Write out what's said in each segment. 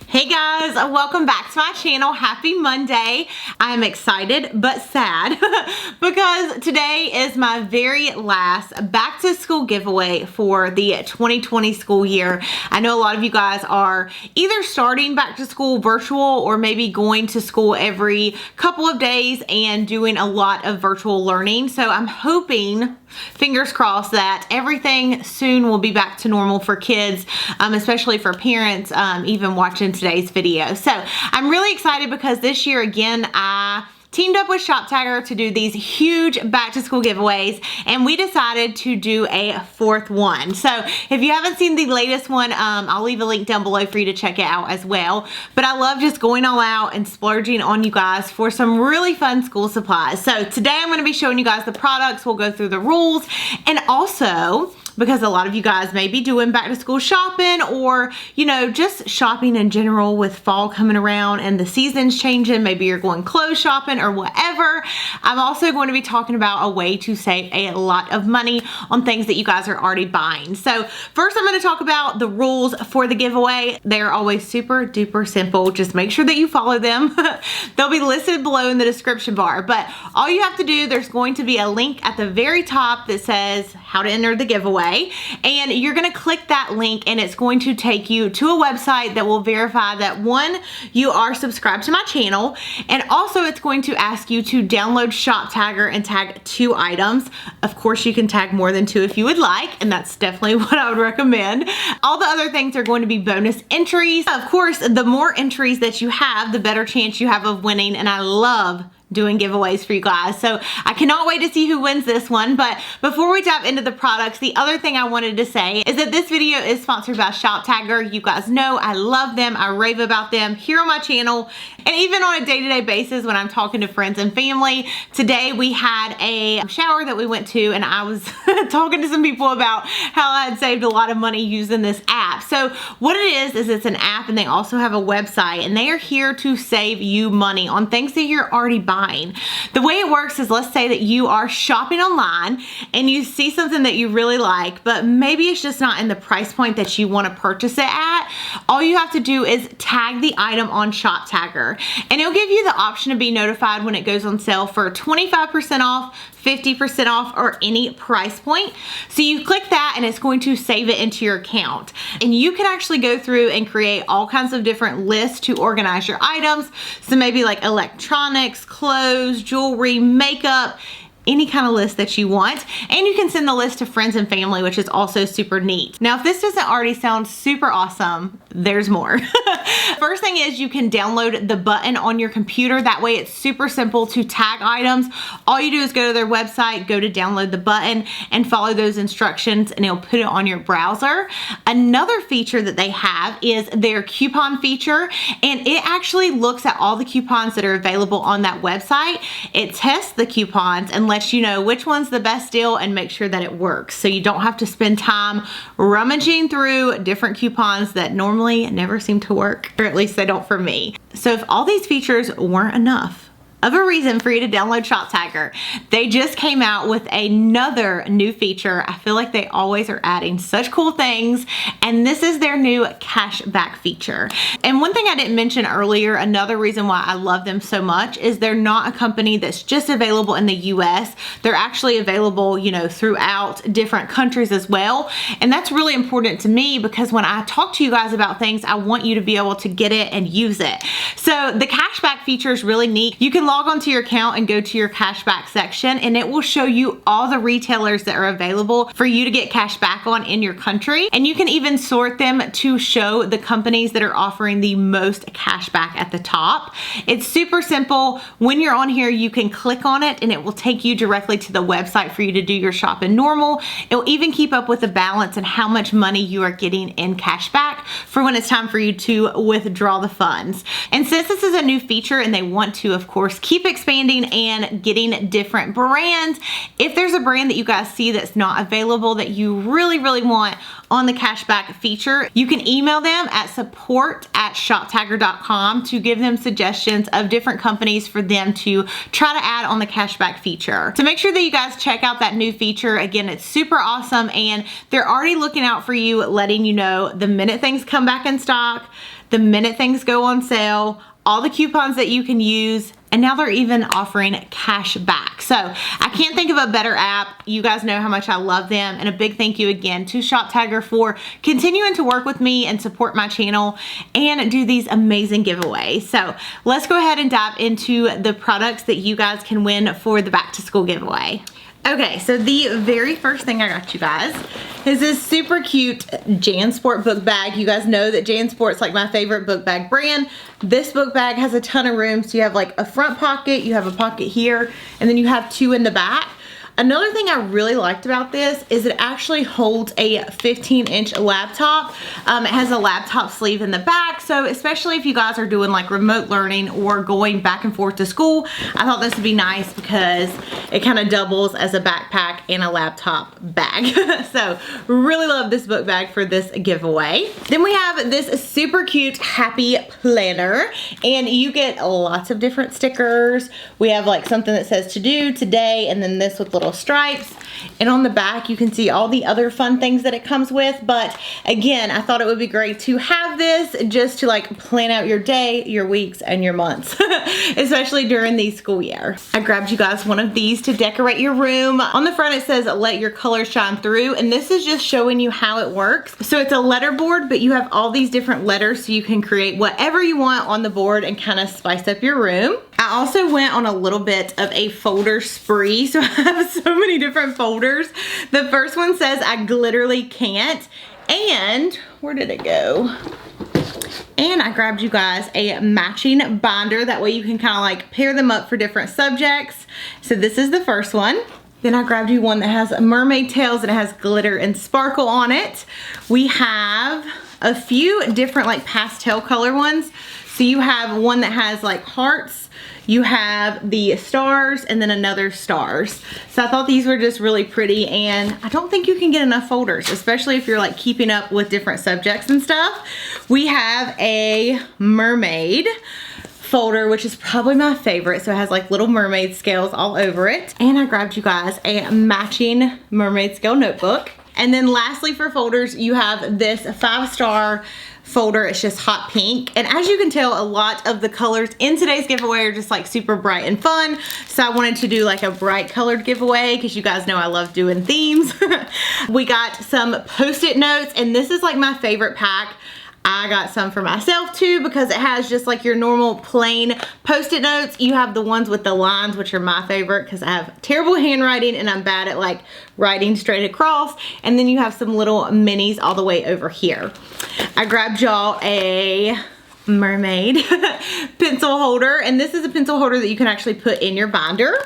Hey guys, welcome back to my channel. Happy Monday. I'm excited but sad because today is my very last back to school giveaway for the 2020 school year. I know a lot of you guys are either starting back to school virtual or maybe going to school every couple of days and doing a lot of virtual learning. So I'm hoping, fingers crossed, that everything soon will be back to normal for kids, especially for parents, even watching today's video. So I'm really excited because this year again I teamed up with ShopTagger to do these huge back to school giveaways, and we decided to do a fourth one. So if you haven't seen the latest one, I'll leave a link down below for you to check it out as well. But I love just going all out and splurging on you guys for some really fun school supplies. So today I'm going to be showing you guys the products. We'll go through the rules, and also, because a lot of you guys may be doing back to school shopping, or you know, just shopping in general with fall coming around and the seasons changing, maybe you're going clothes shopping or whatever. I'm also going to be talking about a way to save a lot of money on things that you guys are already buying. So first I'm going to talk about the rules for the giveaway. They're always super duper simple. Just make sure that you follow them. They'll be listed below in the description bar, but all you have to do, there's going to be a link at the very top that says how to enter the giveaway. And you're going to click that link and it's going to take you to a website that will verify that, one, you are subscribed to my channel, and also it's going to ask you to download ShopTagger and tag 2 items. Of course you can tag more than 2 if you would like, and that's definitely what I would recommend. All the other things are going to be bonus entries. Of course, the more entries that you have, the better chance you have of winning, and I love doing giveaways for you guys. So I cannot wait to see who wins this one. But before we dive into the products, the other thing I wanted to say is that this video is sponsored by ShopTagger. You guys know I love them. I rave about them here on my channel, and even on a day-to-day basis when I'm talking to friends and family. Today we had a shower that we went to, and I was talking to some people about how I had saved a lot of money using this app. So what it is it's an app, and they also have a website, and they are here to save you money on things that you're already buying. The way it works is, let's say that you are shopping online and you see something that you really like, but maybe it's just not in the price point that you want to purchase it at. All you have to do is tag the item on ShopTagger, and it'll give you the option to be notified when it goes on sale for 25% off, 50% off, or any price point. So you click that and it's going to save it into your account. And you can actually go through and create all kinds of different lists to organize your items. So maybe like electronics, clothes, jewelry, makeup, any kind of list that you want. And you can send the list to friends and family, which is also super neat. Now, if this doesn't already sound super awesome, there's more. First thing is, you can download the button on your computer. That way it's super simple to tag items. All you do is go to their website, go to download the button, and follow those instructions, and it'll put it on your browser. Another feature that they have is their coupon feature, and it actually looks at all the coupons that are available on that website. It tests the coupons and lets you know which one's the best deal and make sure that it works. So you don't have to spend time rummaging through different coupons that normally never seem to work, or at least they don't for me. So if all these features weren't enough of a reason for you to download ShopTagger, they just came out with another new feature. I feel like they always are adding such cool things, and this is their new cashback feature. And one thing I didn't mention earlier, another reason why I love them so much, is they're not a company that's just available in the US. They're actually available, you know, throughout different countries as well. And that's really important to me because when I talk to you guys about things, I want you to be able to get it and use it. So the cashback feature is really neat. You can log onto your account and go to your cashback section, and it will show you all the retailers that are available for you to get cash back on in your country. And you can even sort them to show the companies that are offering the most cash back at the top. It's super simple. When you're on here, you can click on it and it will take you directly to the website for you to do your shopping normal. It will even keep up with the balance and how much money you are getting in cash back for when it's time for you to withdraw the funds. And since this is a new feature and they want to, of course, keep expanding and getting different brands. If there's a brand that you guys see that's not available that you really want on the cashback feature, you can email them at support@shoptagger.com to give them suggestions of different companies for them to try to add on the cashback feature. So make sure that you guys check out that new feature. Again, it's super awesome, and they're already looking out for you, letting you know the minute things come back in stock, the minute things go on sale, all the coupons that you can use, and now they're even offering cash back. So I can't think of a better app. You guys know how much I love them, and a big thank you again to ShopTagger for continuing to work with me and support my channel and do these amazing giveaways. So let's go ahead and dive into the products that you guys can win for the back to school giveaway. Okay, so the very first thing I got you guys is this super cute JanSport book bag. You guys know that JanSport's like my favorite book bag brand. This book bag has a ton of room, so you have like a front pocket, you have a pocket here, and then you have two in the back. Another thing I really liked about this is it actually holds a 15-inch laptop. It has a laptop sleeve in the back, so especially if you guys are doing like remote learning or going back and forth to school, I thought this would be nice because it kind of doubles as a backpack and a laptop bag. So really love this book bag for this giveaway. Then we have this super cute happy planner, and you get lots of different stickers. We have like something that says to do, today, and then this with little stripes, and on the back you can see all the other fun things that it comes with. But again, I thought it would be great to have this just to like plan out your day, your weeks, and your months, especially during the school year. I grabbed you guys one of these to decorate your room. On the front it says let your colors shine through, and this is just showing you how it works. So it's a letter board, but you have all these different letters, so you can create whatever you want on the board and kind of spice up your room. I also went on a little bit of a folder spree, so I have so many different folders. The first one says I glitterly can't, and where did it go? And I grabbed you guys a matching binder, that way you can kind of like pair them up for different subjects. So this is the first one. Then I grabbed you one that has mermaid tails and it has glitter and sparkle on it. We have a few different like pastel color ones. So you have one that has like hearts, you have the stars, and then another stars. So I thought these were just really pretty, and I don't think you can get enough folders, especially if you're like keeping up with different subjects and stuff. We have a mermaid folder, which is probably my favorite. So it has like little mermaid scales all over it. And I grabbed you guys a matching mermaid scale notebook. And then lastly for folders, you have this 5-star folder. It's just hot pink, and as you can tell, a lot of the colors in today's giveaway are just like super bright and fun, so I wanted to do like a bright colored giveaway because you guys know I love doing themes. We got some post-it notes, and this is like my favorite pack. I got some for myself too because it has just like your normal plain post-it notes. You have the ones with the lines, which are my favorite because I have terrible handwriting and I'm bad at like writing straight across. And then you have some little minis all the way over here. I grabbed y'all a mermaid pencil holder, and this is a pencil holder that you can actually put in your binder.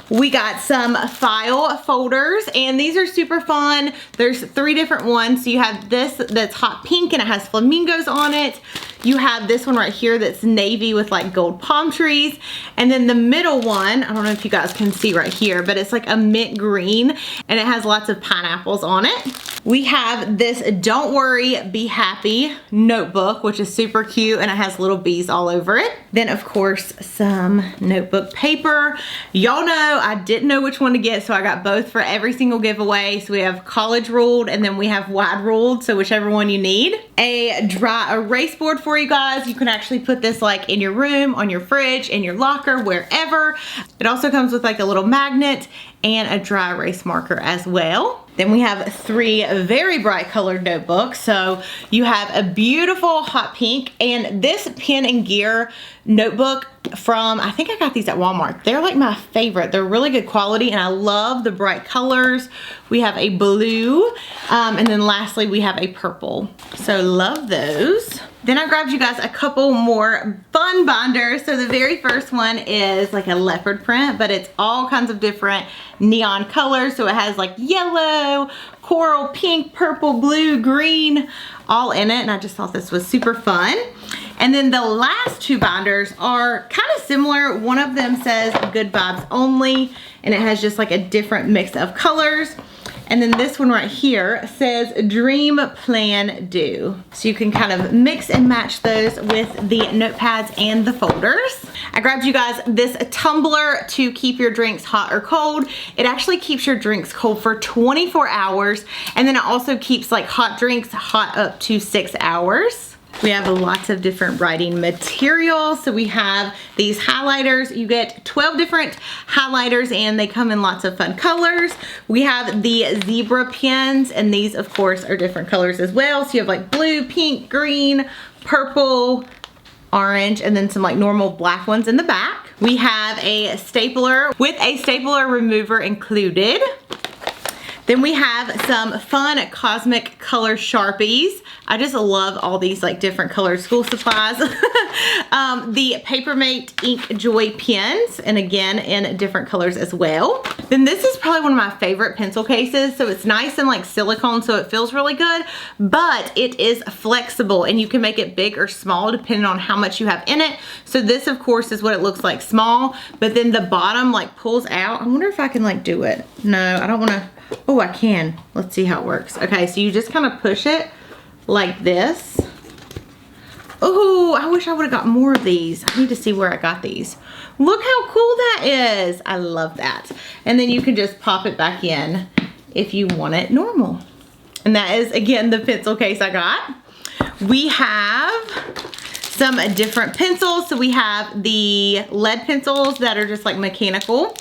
We got some file folders, and these are super fun. There's 3 different ones. So you have this that's hot pink and it has flamingos on it. You have this one right here that's navy with like gold palm trees. And then the middle one, I don't know if you guys can see right here, but it's like a mint green and it has lots of pineapples on it. We have this Don't Worry, Be Happy notebook, which is super cute, and it has little bees all over it. Then of course, some notebook paper. Y'all know I didn't know which one to get, so I got both for every single giveaway. So we have college ruled and then we have wide ruled, so whichever one you need. A dry erase board for you guys. You can actually put this like in your room, on your fridge, in your locker, wherever. It also comes with like a little magnet and a dry erase marker as well. Then we have 3 very bright colored notebooks. So you have a beautiful hot pink, and this Pen and Gear notebook from, I think I got these at Walmart. They're like my favorite. They're really good quality and I love the bright colors. We have a blue, and then lastly we have a purple. So love those. Then I grabbed you guys a couple more fun binders. So the very first one is like a leopard print, but it's all kinds of different neon colors. So it has like yellow, coral, pink, purple, blue, green, all in it. And I just thought this was super fun. And then the last two binders are kind of similar. One of them says Good Vibes Only, and it has just like a different mix of colors. And then this one right here says Dream Plan Do. So you can kind of mix and match those with the notepads and the folders. I grabbed you guys this tumbler to keep your drinks hot or cold. It actually keeps your drinks cold for 24 hours. And then it also keeps like hot drinks hot up to 6 hours. We have lots of different writing materials. So we have these highlighters. You get 12 different highlighters and they come in lots of fun colors. We have the zebra pens, and these of course are different colors as well. So you have like blue, pink, green, purple, orange, and then some like normal black ones in the back. We have a stapler with a stapler remover included. Then we have some fun cosmic color Sharpies. I just love all these like different colored school supplies. The Papermate Ink Joy pens, and again in different colors as well. Then this is probably one of my favorite pencil cases. So it's nice and like silicone, so it feels really good, but it is flexible and you can make it big or small depending on how much you have in it. So this of course is what it looks like small, but then the bottom like pulls out. I wonder if I can like do it. No, I don't want to. Oh, I can. Let's see how it works. Okay, so you just kind of push it like this. Oh, I wish I would have got more of these. I need to see where I got these. Look how cool that is. I love that. And then you can just pop it back in if you want it normal. And that is, again, the pencil case I got. We have some different pencils. So we have the lead pencils that are just like mechanical.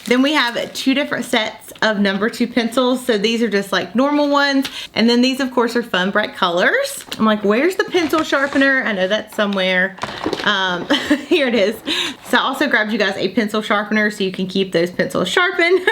Then we have two different sets of #2 pencils. So these are just like normal ones. And then these of course are fun bright colors. I'm like, where's the pencil sharpener? I know that's somewhere. Here it is. So I also grabbed you guys a pencil sharpener so you can keep those pencils sharpened.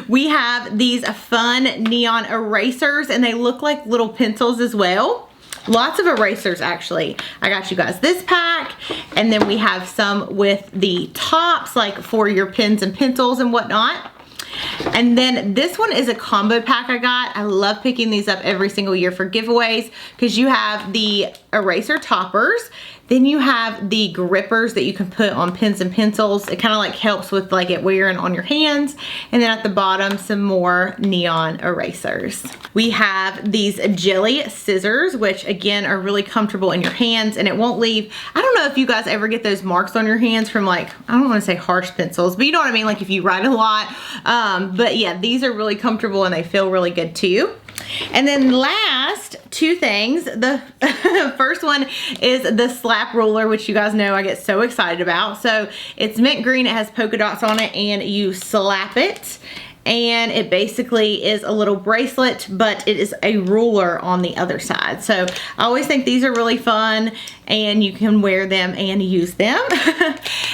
We have these fun neon erasers, and they look like little pencils as well. Lots of erasers actually. I got you guys this pack, and then we have some with the tops like for your pens and pencils and whatnot. And then this one is a combo pack I got. I love picking these up every single year for giveaways because you have the eraser toppers. Then you have the grippers that you can put on pens and pencils. It kind of like helps with like it wearing on your hands. And then at the bottom, some more neon erasers. We have these jelly scissors, which again are really comfortable in your hands and it won't leave. I don't know if you guys ever get those marks on your hands from like, I don't want to say harsh pencils, but you know what I mean? Like if you write a lot. But yeah, these are really comfortable and they feel really good too. And then last two things, the first one is the slap ruler, which you guys know I get so excited about. So it's mint green, it has polka dots on it, and you slap it. And it basically is a little bracelet, but it is a ruler on the other side. So I always think these are really fun and you can wear them and use them.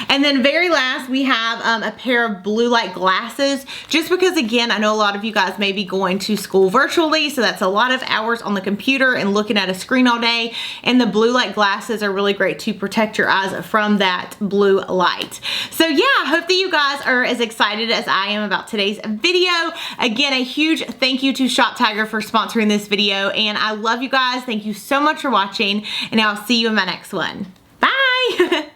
And then very last, we have a pair of blue light glasses, just because again, I know a lot of you guys may be going to school virtually, so that's a lot of hours on the computer and looking at a screen all day. And the blue light glasses are really great to protect your eyes from that blue light. So yeah, I hope that you guys are as excited as I am about today's video. Again, a huge thank you to Shop Tiger for sponsoring this video, and I love you guys. Thank you so much for watching, and I'll see you in my next one. Bye.